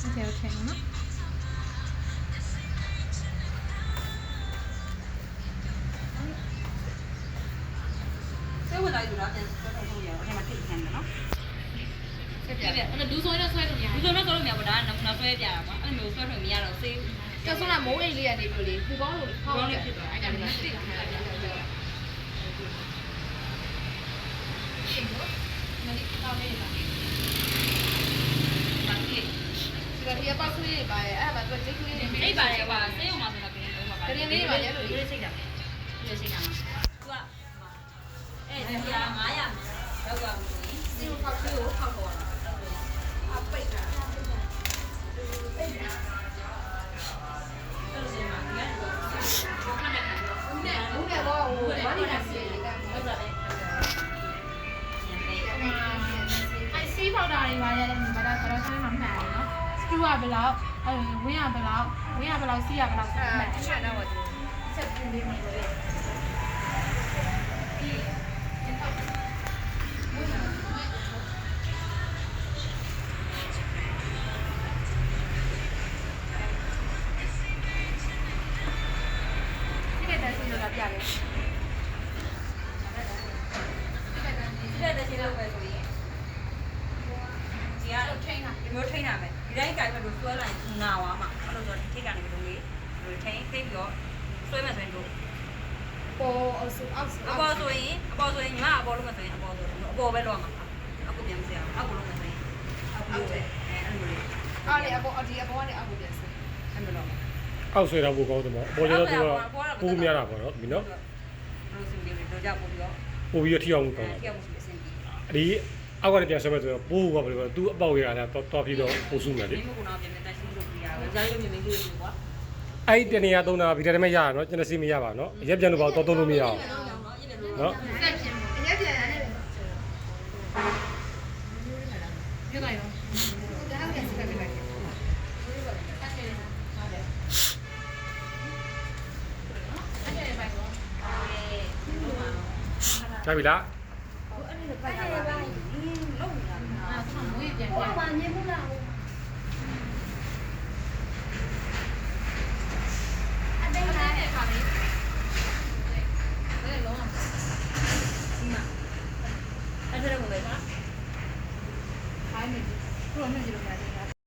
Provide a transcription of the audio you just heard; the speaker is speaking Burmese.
Okay okay နော်ဆေးဝင်လိုက်ဆိုတာပြန်ဆွဲထုတ်လို့ရအောင်အဲ့မှာထိတ်ခံတယ်နော်ဆက်ပြတယ်အဲ့လူဆိုရင်တော့ဆွဲလို့မရဘူးလူဆိုတော့တော့မရဘူးဒါကနောက်ဆွဲပြတာပေါ့အဲ့လိုဆွဲထုတ်မရတော့ဆေးကျော်ဆုံးလာမိုးအိမ်လေးကနေပြီးလေပူပေါင်းလို့ဘောင်းလေးဖြစ်သွားအဲ့ဒါလည်းတိတ်ခံရပြန်တယ်ရှင်တို့မလေးတောင်းနေလားဒီကပတ်ဆွေးပါရဲ့အဲ့ဒါတော့จิตကလေးနေအိပ်ပါတယ်ကွာဆေးရုံမှာဆိုတော့ပြင်လို့ပါကရင်လေးပါရဲ့လို့လေးစိတ်တာလေးစိတ်တာမှာသူကအဲ့ဒီက900ရောက်သွားပြီစီကိုဖောက်ပြီးကိုဖောက်ပေါ်တာအပိတ်တာအဲ့လိုဆိုမှဒီကတော့ခဏခဏဦးနဲ့တော့ဟိုဘာလို့လဲစီကဟုတ်တယ်အဲ့စီဖောက်တာတွေပါရဲ့ဘာသာကတော့ဆိုင်မှာမှန်တယ်နော်စကူကဘယ်လောက်ဝင်းရဘယ်လောက်စီးရဘယ်လောက်ဆိုမှန်တယ်ချက်တော့ဒီဆက်ပြင်းလေးမှာလေပြတယ်တဲ့ချင်းလောက်ပဲဆိုရင်ဒီကတော့ထိန်းတာဒီမျိုးထိန်းတာပဲဒီတိုင်းကြိုက်မဲ့လို့ဆွဲလိုက်နာသွားမှာအဲ့လိုဆိုထိတ်ကနေပြီးလို့ထိန်းသိပြီးတော့ဆွဲမဲ့ဆိုရင်တို့ပေါ်အဆအောက်အပေါ်ဆိုရင်ညီမအပေါ်လုံးမဆိုရင်အပေါ်ဆိုအပေါ်ပဲလောက်မှာအခုပြန်မစရအောင်အခုလုံးမဆိုရင်အခုပဲအဲ့လိုလေးအားလေအပေါ်ဒီအပေါ်ကနေအခုပြန်စအဲ့လိုတော့အောက်ဆွဲတော့ပိုကောင်းတယ်ပေါ့အပေါ်ကျတော့သူကပိုးများတာပေါ့နော်ဒီနော်လို့စင်ပြီးတော့ကြောက်ပို့ပြီးတော့ပိုးပြီးတော့ထီအောင်ကောင်းတာထိအောင်မှုအဆင်ပြေဒီအောက်ကနေပြန်ဆွဲမဲ့ဆိုတော့ပိုးကဘယ်လိုသူအပေါက်ရတာတော့ပြီးတော့ပိုးစုမယ်လေဒီမကတော့ပြန်တက်ရှင်းလို့ပြရတယ်ဇာတ်ရုပ်မြင်မြင်လေးတွေကွာအဲ့ဒီတနေရာသုံးတာဗီတာမင်ရရနော်ကျွန်တော်စီမရပါနော်ရက်ပြန်လို့ပေါ့တော့လို့မရအောင်နော်ဆက်ပြန်အရက်ပြန်ရတယ်ပြလိုက်တော့ဒါကဆက်ပြလိုက်ကြပြီလားအဲ့ဒီလိုပိုက်တာပါလုံးနေတာမွေးပြန်ပြန်ဟိုမှာမြေမှု